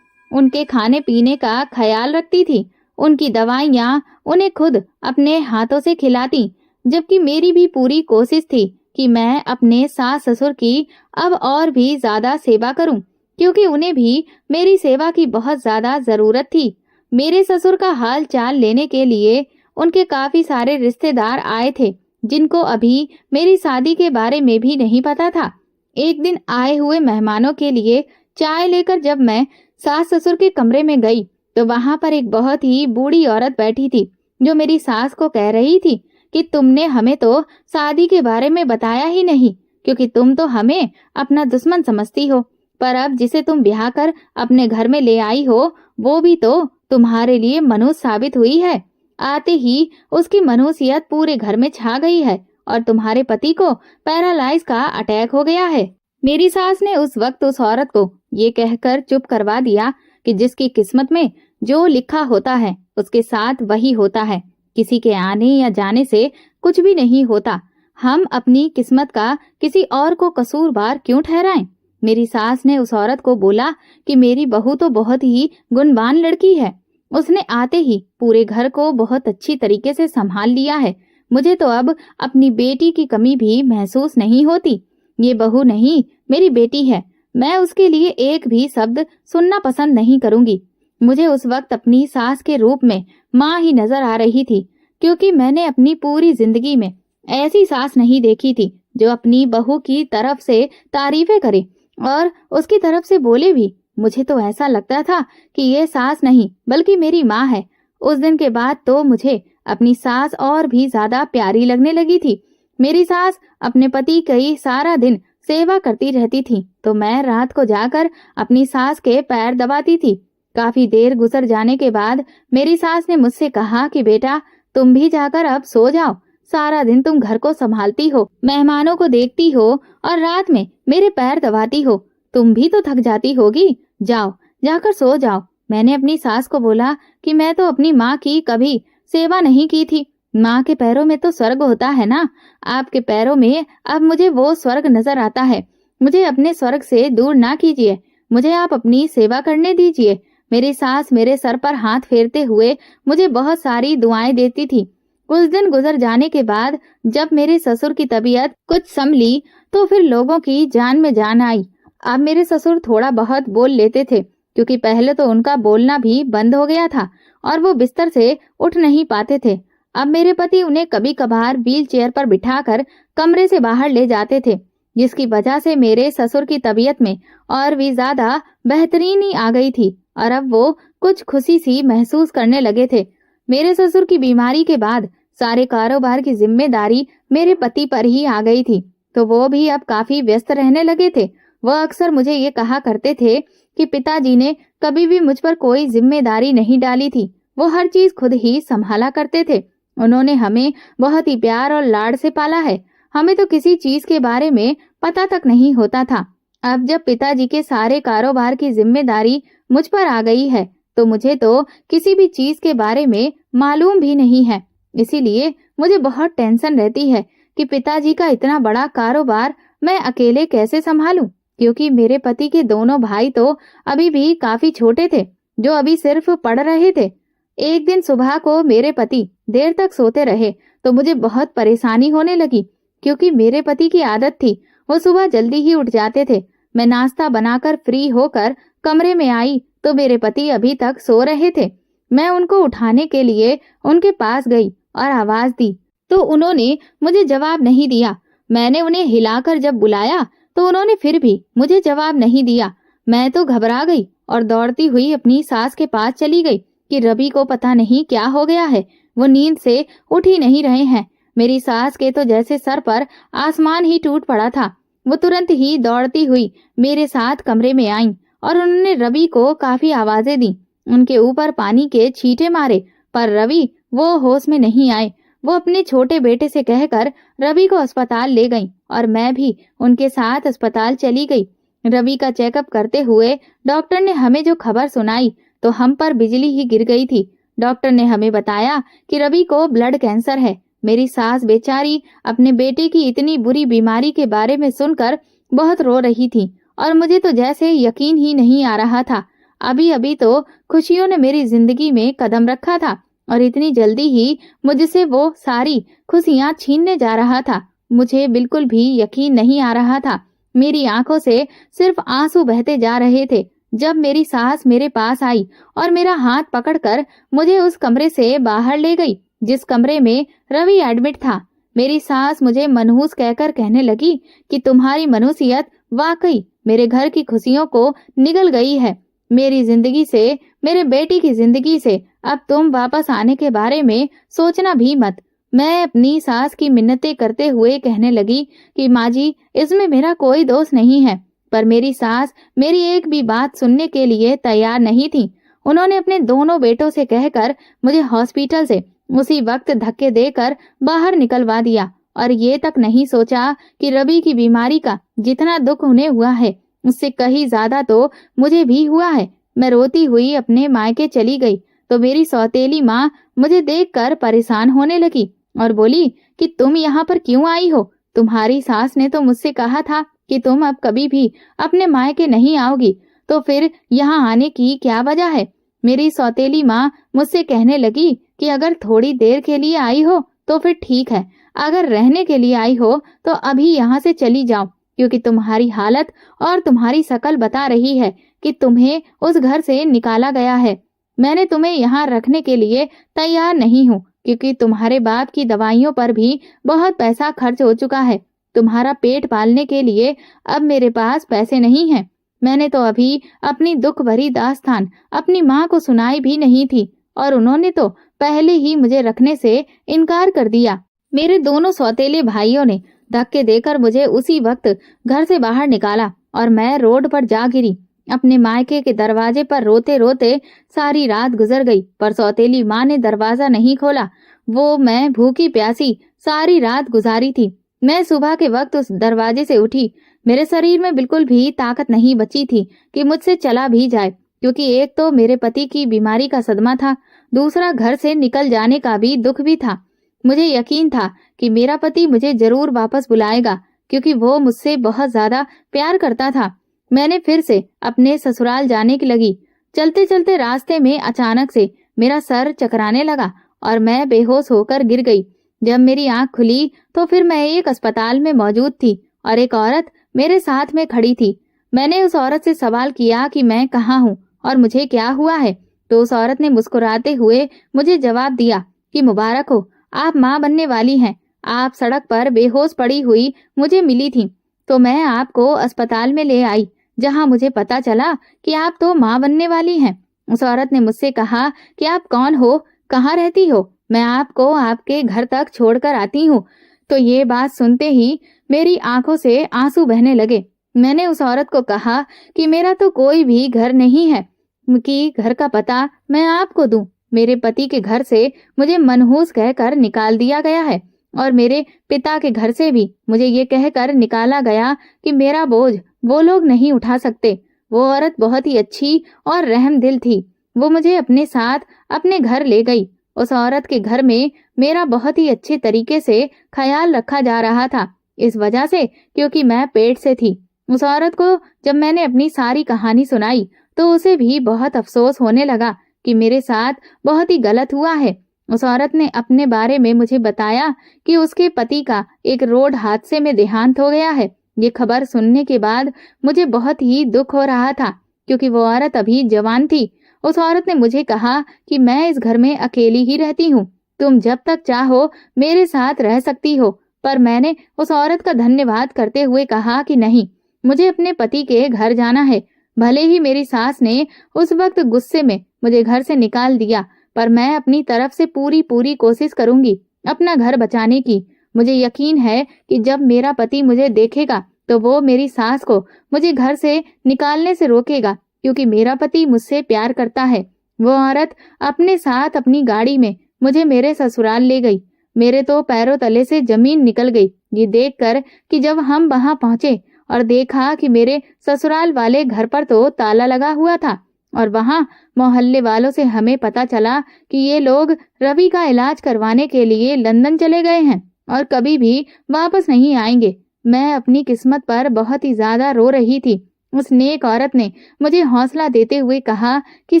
A: उनके खाने पीने का ख्याल रखती थी, उनकी दवाइयाँ उन्हें खुद अपने हाथों से खिलाती, जबकि मेरी भी पूरी कोशिश थी कि मैं अपने सास ससुर की अब और भी ज्यादा सेवा करूं, क्योंकि उन्हें भी मेरी सेवा की बहुत ज्यादा जरूरत थी। मेरे ससुर का हाल चाल लेने के लिए उनके काफी सारे रिश्तेदार आए थे, जिनको अभी मेरी शादी के बारे में भी नहीं पता था। एक दिन आए हुए मेहमानों के लिए चाय लेकर जब मैं सास ससुर के कमरे में गई, तो वहां पर एक बहुत ही बूढ़ी औरत बैठी थी, जो मेरी सास को कह रही थी कि तुमने हमें तो शादी के बारे में बताया ही नहीं, क्योंकि तुम तो हमें अपना दुश्मन समझती हो, पर अब जिसे तुम ब्याह कर अपने घर में ले आई हो, वो भी तो तुम्हारे लिए मनुष्य साबित हुई है। आते ही उसकी मनुष्यत पूरे घर में छा गई है और तुम्हारे पति को पैरालाइज का अटैक हो गया है। मेरी सास ने उस वक्त उस औरत को ये कहकर चुप करवा दिया कि जिसकी किस्मत में जो लिखा होता है उसके साथ वही होता है। किसी के आने या जाने से कुछ भी नहीं होता। हम अपनी किस्मत का किसी और को कसूरवार क्यों ठहराएं? मेरी सास ने उस औरत को बोला कि मेरी बहू तो बहुत ही गुणवान लड़की है। उसने आते ही पूरे घर को बहुत अच्छी तरीके से संभाल लिया है। मुझे तो अब अपनी बेटी की कमी भी महसूस नहीं होती। ये बहू नहीं, मेरी बेटी है। मैं उसके लिए एक भी शब्द सुनना पसंद नहीं करूंगी। मुझे उस वक्त अपनी सास के रूप में माँ ही नजर आ रही थी, क्योंकि मैंने अपनी पूरी जिंदगी में ऐसी सास नहीं देखी थी जो अपनी बहू की तरफ से तारीफें करे और उसकी तरफ से बोले भी। मुझे तो ऐसा लगता था कि ये सास नहीं बल्कि मेरी माँ है। उस दिन के बाद तो मुझे अपनी सास और भी ज्यादा प्यारी लगने लगी थी। मेरी सास अपने पति की सारा दिन सेवा करती रहती थी, तो मैं रात को जाकर अपनी सास के पैर दबाती थी। काफी देर गुजर जाने के बाद मेरी सास ने मुझसे कहा कि बेटा, तुम भी जाकर अब सो जाओ। सारा दिन तुम घर को संभालती हो, मेहमानों को देखती हो और रात में मेरे पैर दबाती हो। तुम भी तो थक जाती होगी। जाओ, जाकर सो जाओ। मैंने अपनी सास को बोला कि मैं तो अपनी माँ की कभी सेवा नहीं की थी। माँ के पैरों में तो स्वर्ग होता है ना। आपके पैरों में अब मुझे वो स्वर्ग नजर आता है। मुझे अपने स्वर्ग से दूर ना कीजिए। मुझे आप अपनी सेवा करने दीजिए। मेरी सास मेरे सर पर हाथ फेरते हुए मुझे बहुत सारी दुआएं देती थी। कुछ दिन गुजर जाने के बाद जब मेरे ससुर की तबीयत कुछ संभली तो फिर लोगों की जान में जान आई। अब मेरे ससुर थोड़ा बहुत बोल लेते थे, क्योंकि पहले तो उनका बोलना भी बंद हो गया था और वो बिस्तर से उठ नहीं पाते थे। अब मेरे पति उन्हें कभी कभार व्हील चेयर पर बिठाकर कमरे से बाहर ले जाते थे, जिसकी वजह से मेरे ससुर की तबीयत में और भी ज्यादा बेहतरीनी आ गई थी और अब वो कुछ खुशी सी महसूस करने लगे थे। मेरे ससुर की बीमारी के बाद सारे कारोबार की जिम्मेदारी मेरे पति पर ही आ गई थी, तो वो भी अब काफी व्यस्त रहने लगे थे। वह अक्सर मुझे ये कहा करते थे कि पिताजी ने कभी भी मुझ पर कोई जिम्मेदारी नहीं डाली थी। वो हर चीज खुद ही संभाला करते थे। उन्होंने हमें बहुत ही प्यार और लाड से पाला है। हमें तो किसी चीज के बारे में पता तक नहीं होता था। अब जब पिताजी के सारे कारोबार की जिम्मेदारी मुझ पर आ गई है, तो मुझे तो किसी भी चीज के बारे में मालूम भी नहीं है। इसीलिए मुझे बहुत टेंशन रहती है कि पिताजी का इतना बड़ा कारोबार मैं अकेले कैसे संभालूं, क्योंकि मेरे पति के दोनों भाई तो अभी भी काफी छोटे थे, जो अभी सिर्फ पढ़ रहे थे। एक दिन सुबह को मेरे पति देर तक सोते रहे तो मुझे बहुत परेशानी होने लगी, क्योंकि मेरे पति की आदत थी वो सुबह जल्दी ही उठ जाते थे। मैं नाश्ता बनाकर फ्री होकर कमरे में आई तो मेरे पति अभी तक सो रहे थे। मैं उनको उठाने के लिए उनके पास गई और आवाज दी तो उन्होंने मुझे जवाब नहीं दिया। मैंने उन्हें हिलाकर जब बुलाया तो उन्होंने फिर भी मुझे जवाब नहीं दिया। मैं तो घबरा गई और दौड़ती हुई अपनी सास के पास चली गई कि रवि को पता नहीं क्या हो गया है, वो नींद से उठ ही नहीं रहे हैं। मेरी सास के तो जैसे सर पर आसमान ही टूट पड़ा था। वो तुरंत ही दौड़ती हुई मेरे साथ कमरे में आईं और उन्होंने रवि को काफी आवाजें दी, उनके ऊपर पानी के छींटे मारे, पर रवि वो होश में नहीं आए। वो अपने छोटे बेटे से कहकर रवि को अस्पताल ले गईं और मैं भी उनके साथ अस्पताल चली गई। रवि का चेकअप करते हुए डॉक्टर ने हमें जो खबर सुनाई तो हम पर बिजली ही गिर गई थी। डॉक्टर ने हमें बताया कि रवि को ब्लड कैंसर है। मेरी सास बेचारी अपने बेटे की इतनी बुरी बीमारी के बारे में सुनकर बहुत रो रही थी और मुझे तो जैसे यकीन ही नहीं आ रहा था। अभी अभी तो खुशियों ने मेरी जिंदगी में कदम रखा था और इतनी जल्दी ही मुझसे वो सारी खुशियां छीनने जा रहा था। मुझे बिल्कुल भी यकीन नहीं आ रहा था। मेरी आंखों से सिर्फ आंसू बहते जा रहे थे जब मेरी सास मेरे पास आई और मेरा हाथ पकड़कर मुझे उस कमरे से बाहर ले गई जिस कमरे में रवि एडमिट था। मेरी सास मुझे मनहूस कहकर कहने लगी कि तुम्हारी मनहूसियत वाकई मेरे घर की खुशियों को निगल गई है। मेरी जिंदगी से, मेरे बेटी की जिंदगी से अब तुम वापस आने के बारे में सोचना भी मत। मैं अपनी सास की मिन्नतें करते हुए कहने लगी कि माँ जी, इसमें मेरा कोई दोष नहीं है, पर मेरी सास मेरी एक भी बात सुनने के लिए तैयार नहीं थी। उन्होंने अपने दोनों बेटों से कहकर मुझे हॉस्पिटल से उसी वक्त धक्के देकर बाहर निकलवा दिया और ये तक नहीं सोचा कि रवि की बीमारी का जितना दुख उन्हें हुआ है उससे कहीं ज्यादा तो मुझे भी हुआ है। मैं रोती हुई अपने मायके चली गई तो मेरी सौतेली माँ मुझे देखकर परेशान होने लगी और बोली कि तुम यहाँ पर क्यों आई हो? तुम्हारी सास ने तो मुझसे कहा था कि तुम अब कभी भी अपने मायके नहीं आओगी, तो फिर यहाँ आने की क्या वजह है? मेरी सौतेली माँ मुझसे कहने लगी कि अगर थोड़ी देर के लिए आई हो तो फिर ठीक है, अगर रहने के लिए आई हो तो अभी यहाँ से चली जाओ, क्योंकि तुम्हारी हालत और तुम्हारी शकल बता रही है कि तुम्हें उस घर से निकाला गया है। मैंने तुम्हें यहाँ रखने के लिए तैयार नहीं हूँ, क्योंकि तुम्हारे बाप की दवाइयों पर भी बहुत पैसा खर्च हो चुका है। तुम्हारा पेट पालने के लिए अब मेरे पास पैसे नहीं हैं। मैंने तो अभी अपनी दुख भरी दास्तान अपनी माँ को सुनाई भी नहीं थी और उन्होंने तो पहले ही मुझे रखने से इनकार कर दिया। मेरे दोनों सौतेले भाइयों ने धक्के देकर मुझे उसी वक्त घर से बाहर निकाला और मैं रोड पर जा गिरी। अपने मायके के दरवाजे पर रोते रोते सारी रात गुजर गई, पर सौतेली माँ ने दरवाजा नहीं खोला। वो मैं भूखी प्यासी सारी रात गुजारी थी। मैं सुबह के वक्त उस दरवाजे से उठी। मेरे शरीर में बिल्कुल भी ताकत नहीं बची थी कि मुझसे चला भी जाए, क्योंकि एक तो मेरे पति की बीमारी का सदमा था, दूसरा घर से निकल जाने का भी दुख भी था। मुझे यकीन था कि मेरा पति मुझे जरूर वापस बुलाएगा, क्योंकि वो मुझसे बहुत ज्यादा प्यार करता था। मैंने फिर से अपने ससुराल जाने की लगी। चलते चलते रास्ते में अचानक से मेरा सर चकराने लगा और मैं बेहोश होकर गिर गई। जब मेरी आंख खुली तो फिर मैं एक अस्पताल में मौजूद थी और एक औरत मेरे साथ में खड़ी थी। मैंने उस औरत से सवाल किया कि मैं कहाँ हूँ और मुझे क्या हुआ है, तो उस औरत ने मुस्कुराते हुए मुझे जवाब दिया कि मुबारक हो, आप माँ बनने वाली हैं। आप सड़क पर बेहोश पड़ी हुई मुझे मिली थी, तो मैं आपको अस्पताल में ले आई, जहाँ मुझे पता चला कि आप तो माँ बनने वाली हैं। उस औरत ने मुझसे कहा कि आप कौन हो, कहाँ रहती हो, मैं आपको आपके घर तक छोड़कर आती हूँ। तो ये बात सुनते ही मेरी आंखों से आंसू बहने लगे। मैंने उस औरत को कहा कि मेरा तो कोई भी घर नहीं है, कि घर का पता मैं आपको दूं। मेरे पति के घर से मुझे मनहूस कहकर निकाल दिया गया है और मेरे पिता के घर से भी मुझे ये कहकर निकाला गया कि मेरा बोझ वो लोग नहीं उठा सकते। वो औरत बहुत ही अच्छी और रहमदिल थी। वो मुझे अपने साथ अपने घर ले गई। उस औरत के घर में मेरा बहुत ही अच्छे तरीके से ख्याल रखा जा रहा था, इस वजह से क्योंकि मैं पेट से थी। उस औरत को जब मैंने अपनी सारी कहानी सुनाई तो उसे भी बहुत अफसोस होने लगा कि मेरे साथ बहुत ही गलत हुआ है। उस औरत ने अपने बारे में मुझे बताया कि उसके पति का एक रोड हादसे में देहांत हो गया है। ये खबर सुनने के बाद मुझे बहुत ही दुख हो रहा था, क्योंकि वो औरत अभी जवान थी। उस औरत ने मुझे कहा कि मैं इस घर में अकेली ही रहती हूँ, तुम जब तक चाहो मेरे साथ रह सकती हो। पर मैंने उस औरत का धन्यवाद करते हुए कहा कि नहीं, मुझे अपने पति के घर जाना है। भले ही मेरी सास ने उस वक्त गुस्से में मुझे घर से निकाल दिया, पर मैं अपनी तरफ से पूरी कोशिश करूंगी अपना घर बचाने की। मुझे यकीन है कि जब मेरा पति मुझे देखेगा तो वो मेरी सास को मुझे घर से निकालने से रोकेगा, क्योंकि मेरा पति मुझसे प्यार करता है। वो औरत अपने साथ अपनी गाड़ी में मुझे मेरे ससुराल ले गई। मेरे तो पैरों तले से जमीन निकल गई ये देखकर कि जब हम वहां पहुंचे और देखा कि मेरे ससुराल वाले घर पर तो ताला लगा हुआ था और वहां मोहल्ले वालों से हमें पता चला कि ये लोग रवि का इलाज करवाने के लिए लंदन चले गए हैं और कभी भी वापस नहीं आएंगे। मैं अपनी किस्मत पर बहुत ही ज्यादा रो रही थी। उस नेक औरत ने मुझे हौसला देते हुए कहा कि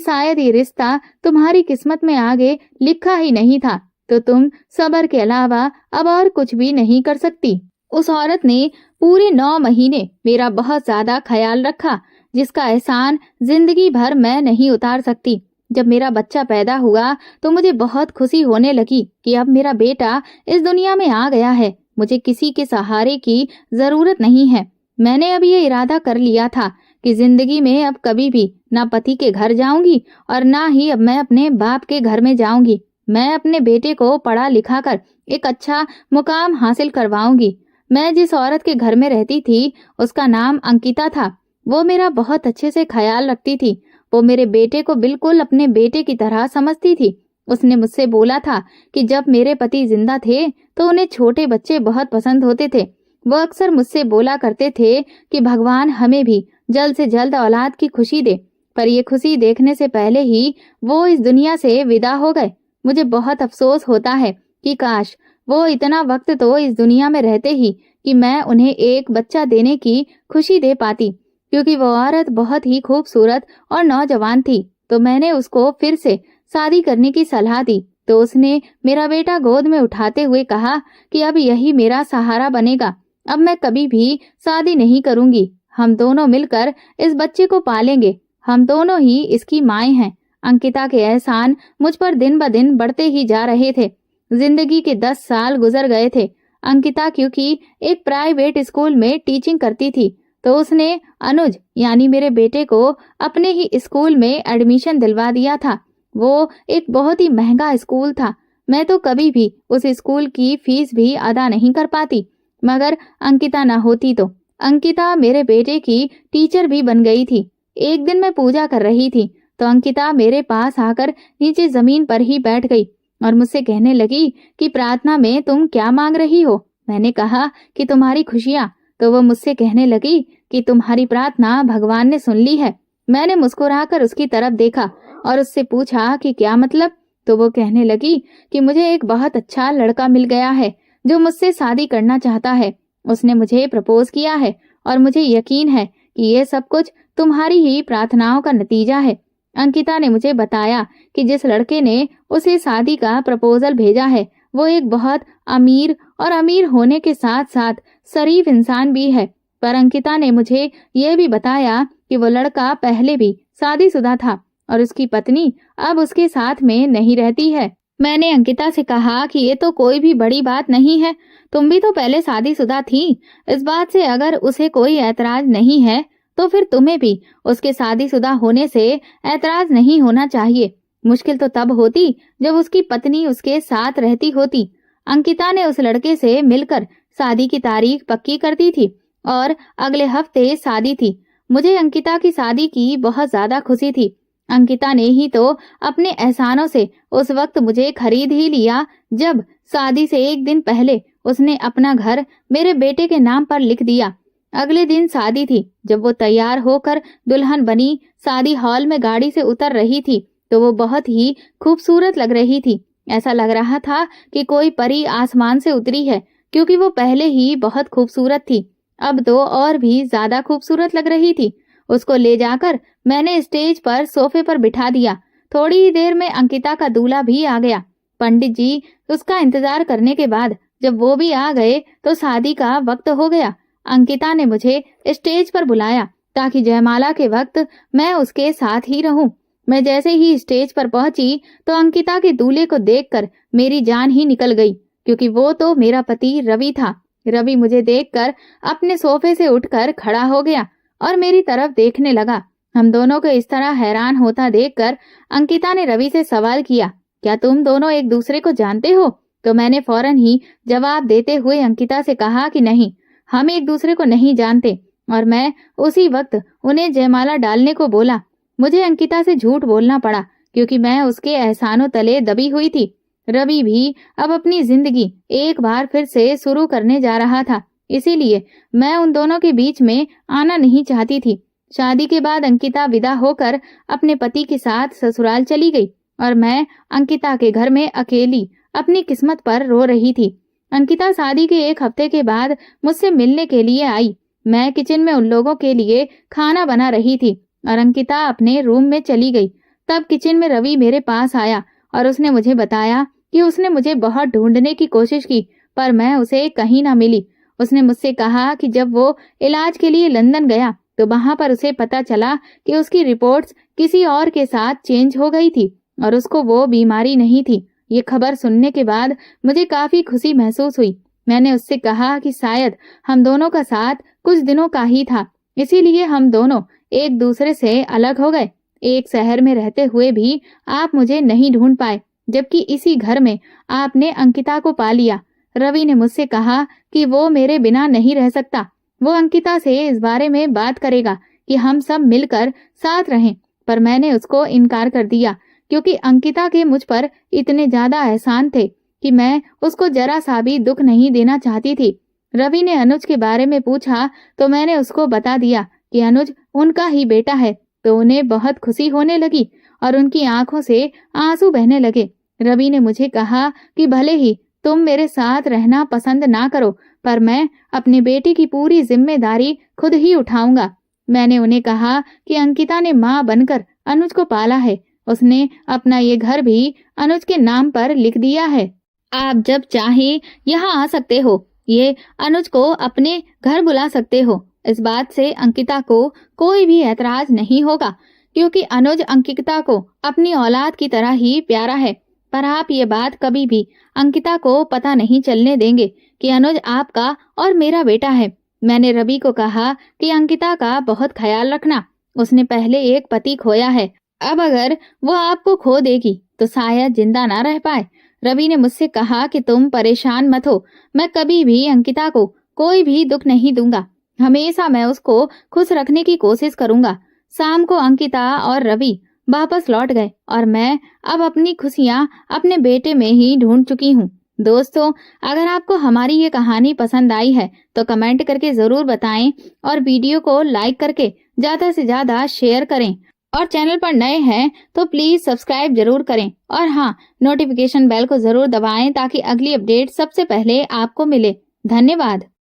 A: शायद ये रिश्ता तुम्हारी किस्मत में आगे लिखा ही नहीं था, तो तुम सब्र के अलावा अब और कुछ भी नहीं कर सकती। उस औरत ने पूरे 9 महीने मेरा बहुत ज्यादा ख्याल रखा, जिसका एहसान जिंदगी भर मैं नहीं उतार सकती। जब मेरा बच्चा पैदा हुआ तो मुझे बहुत खुशी होने लगी कि अब मेरा बेटा इस दुनिया में आ गया है। मुझे किसी के सहारे की जरूरत नहीं है। मैंने अब ये इरादा कर लिया था कि जिंदगी में अब कभी भी ना पति के घर जाऊंगी और ना ही अब मैं अपने बाप के घर में जाऊंगी। मैं अपने बेटे को पढ़ा लिखा कर एक अच्छा मुकाम हासिल करवाऊंगी। मैं जिस औरत के घर में रहती थी उसका नाम अंकिता था। वो मेरा बहुत अच्छे से ख्याल रखती थी। वो मेरे बेटे को बिल्कुल अपने बेटे की तरह समझती थी। उसने मुझसे बोला था कि जब मेरे पति जिंदा थे तो उन्हें छोटे बच्चे बहुत पसंद होते थे। वो अक्सर मुझसे बोला करते थे कि भगवान हमें भी जल्द से जल्द औलाद की खुशी दे, पर ये खुशी देखने से पहले ही वो इस दुनिया से विदा हो गए। मुझे बहुत अफसोस होता है कि काश वो इतना वक्त तो इस दुनिया में रहते ही कि मैं उन्हें एक बच्चा देने की खुशी दे पाती, क्योंकि वो औरत बहुत ही खूबसूरत और नौजवान थी। तो मैंने उसको फिर से शादी करने की सलाह दी, तो उसने मेरा बेटा गोद में उठाते हुए कहा कि अब यही मेरा सहारा बनेगा, अब मैं कभी भी शादी नहीं करूंगी, हम दोनों मिलकर इस बच्चे को पालेंगे, हम दोनों ही इसकी माएँ हैं। अंकिता के एहसान मुझ पर दिन ब दिन बढ़ते ही जा रहे थे। जिंदगी के 10 साल गुजर गए थे। अंकिता क्योंकि एक प्राइवेट स्कूल में टीचिंग करती थी, तो उसने अनुज यानी मेरे बेटे को अपने ही स्कूल में एडमिशन दिलवा दिया था। वो एक बहुत ही महंगा स्कूल था। मैं तो कभी भी उस स्कूल की फीस भी अदा नहीं कर पाती, मगर अंकिता न होती तो। अंकिता मेरे बेटे की टीचर भी बन गई थी। एक दिन मैं पूजा कर रही थी, तो अंकिता मेरे पास आकर नीचे जमीन पर ही बैठ गई और मुझसे कहने लगी कि प्रार्थना में तुम क्या मांग रही हो। मैंने कहा कि तुम्हारी खुशियाँ। तो वो मुझसे कहने लगी कि तुम्हारी प्रार्थना भगवान ने सुन ली है। मैंने मुस्कुराकर उसकी तरफ देखा और उससे पूछा कि क्या मतलब। तो वो कहने लगी कि मुझे एक बहुत अच्छा लड़का मिल गया है जो मुझसे शादी करना चाहता है। उसने मुझे प्रपोज किया है और मुझे यकीन है कि ये सब कुछ तुम्हारी ही प्रार्थनाओं का नतीजा है। अंकिता ने मुझे बताया कि जिस लड़के ने उसे शादी का प्रपोजल भेजा है वो एक बहुत अमीर और अमीर होने के साथ साथ शरीफ इंसान भी है। पर अंकिता ने मुझे ये भी बताया कि वो लड़का पहले भी शादीशुदा था और उसकी पत्नी अब उसके साथ में नहीं रहती है। मैंने अंकिता से कहा कि ये तो कोई भी बड़ी बात नहीं है, तुम भी तो पहले शादीशुदा थी। इस बात से अगर उसे कोई ऐतराज नहीं है तो फिर तुम्हें भी उसके शादीशुदा होने से ऐतराज नहीं होना चाहिए। मुश्किल तो तब होती जब उसकी पत्नी उसके साथ रहती होती। अंकिता ने उस लड़के से मिलकर शादी की तारीख पक्की कर दी थी और अगले हफ्ते शादी थी। मुझे अंकिता की शादी की बहुत ज्यादा खुशी थी। अंकिता ने ही तो अपने एहसानों से उस वक्त मुझे खरीद ही लिया जब शादी से एक दिन पहले उसने अपना घर मेरे बेटे के नाम पर लिख दिया। अगले दिन शादी थी। जब वो तैयार होकर दुल्हन बनी शादी हॉल में गाड़ी से उतर रही थी तो वो बहुत ही खूबसूरत लग रही थी। ऐसा लग रहा था कि कोई परी आसमान से उतरी है, क्योंकि वो पहले ही बहुत खूबसूरत थी, अब तो और भी ज्यादा खूबसूरत लग रही थी। उसको ले जाकर मैंने स्टेज पर सोफे पर बिठा दिया। थोड़ी ही देर में अंकिता का दूल्हा भी आ गया। पंडित जी उसका इंतजार करने के बाद जब वो भी आ गए तो शादी का वक्त हो गया। अंकिता ने मुझे स्टेज पर बुलाया ताकि जयमाला के वक्त मैं उसके साथ ही रहूं। मैं जैसे ही स्टेज पर पहुंची तो अंकिता के दूल्हे को देखकर मेरी जान ही निकल गई, क्योंकि वो तो मेरा पति रवि था। रवि मुझे देखकर अपने सोफे से उठकर खड़ा हो गया और मेरी तरफ देखने लगा। हम दोनों को इस तरह हैरान होता देखकर अंकिता ने रवि से सवाल किया, क्या तुम दोनों एक दूसरे को जानते हो? तो मैंने फौरन ही जवाब देते हुए अंकिता से कहा कि नहीं, हम एक दूसरे को नहीं जानते, और मैं उसी वक्त उन्हें जयमाला डालने को बोला। मुझे अंकिता से झूठ बोलना पड़ा क्योंकि मैं उसके एहसानों तले दबी हुई थी। रवि भी अब अपनी जिंदगी एक बार फिर से शुरू करने जा रहा था, इसीलिए मैं उन दोनों के बीच में आना नहीं चाहती थी। शादी के बाद अंकिता विदा होकर अपने पति के साथ ससुराल चली गई और मैं अंकिता के घर में अकेली अपनी किस्मत पर रो रही थी। अंकिता शादी के एक हफ्ते के बाद मुझसे मिलने के लिए आई। मैं किचन में उन लोगों के लिए खाना बना रही थी और अंकिता अपने रूम में चली गई। तब किचन में रवि मेरे पास आया और उसने मुझे बताया कि उसने मुझे बहुत ढूंढने की कोशिश की पर मैं उसे कहीं ना मिली। उसने मुझसे कहा कि जब वो इलाज के लिए लंदन गया तो वहां पर उसे पता चला कि उसकी रिपोर्ट्स किसी और के साथ चेंज हो गई थी और उसको वो बीमारी नहीं थी। ये खबर सुनने के बाद मुझे काफी खुशी महसूस हुई। मैंने उससे कहा कि शायद हम दोनों का साथ कुछ दिनों का ही था, इसीलिए हम दोनों एक दूसरे से अलग हो गए। एक शहर में रहते हुए भी आप मुझे नहीं ढूंढ पाए, जबकि इसी घर में आपने अंकिता को पा लिया। रवि ने मुझसे कहा कि वो मेरे बिना नहीं रह सकता, वो अंकिता से इस बारे में बात करेगा कि हम सब मिलकर साथ रहें, पर मैंने उसको इनकार कर दिया क्योंकि अंकिता के मुझ पर इतने ज्यादा एहसान थे कि मैं उसको जरा सा भी दुख नहीं देना चाहती थी। रवि ने अनुज के बारे में पूछा तो मैंने उसको बता दिया कि अनुज उनका ही बेटा है, तो उन्हें बहुत खुशी होने लगी और उनकी आंखों से आंसू बहने लगे। रवि ने मुझे कहा कि भले ही तुम मेरे साथ रहना पसंद ना करो, पर मैं अपनी बेटी की पूरी जिम्मेदारी खुद ही उठाऊंगा। मैंने उन्हें कहा कि अंकिता ने माँ बनकर अनुज को पाला है। उसने अपना ये घर भी अनुज के नाम पर लिख दिया है। आप जब चाहे यहाँ आ सकते हो, ये अनुज को अपने घर बुला सकते हो। इस बात से अंकिता को कोई भी ऐतराज नहीं होगा, क्योंकि अनुज अंकिता को अपनी औलाद की तरह ही प्यारा है। पर आप ये बात कभी भी अंकिता को पता नहीं चलने देंगे कि अनुज आपका और मेरा बेटा है। मैंने रवि को कहा कि अंकिता का बहुत ख्याल रखना। उसने पहले एक पति खोया है, अब अगर वो आपको खो देगी तो शायद जिंदा ना रह पाए। रवि ने मुझसे कहा कि तुम परेशान मत हो, मैं कभी भी अंकिता को कोई भी दुख नहीं दूंगा। हमेशा मैं उसको खुश रखने की कोशिश करूंगा। शाम को अंकिता और रवि वापस लौट गए और मैं अब अपनी खुशियां अपने बेटे में ही ढूंढ चुकी हूँ। दोस्तों, अगर आपको हमारी ये कहानी पसंद आई है तो कमेंट करके जरूर बताएं और वीडियो को लाइक करके ज्यादा से ज्यादा शेयर करें। और चैनल पर नए हैं तो प्लीज सब्सक्राइब जरूर करें और हाँ, नोटिफिकेशन बेल को जरूर दबाएं ताकि अगली अपडेट सबसे पहले आपको मिले। धन्यवाद।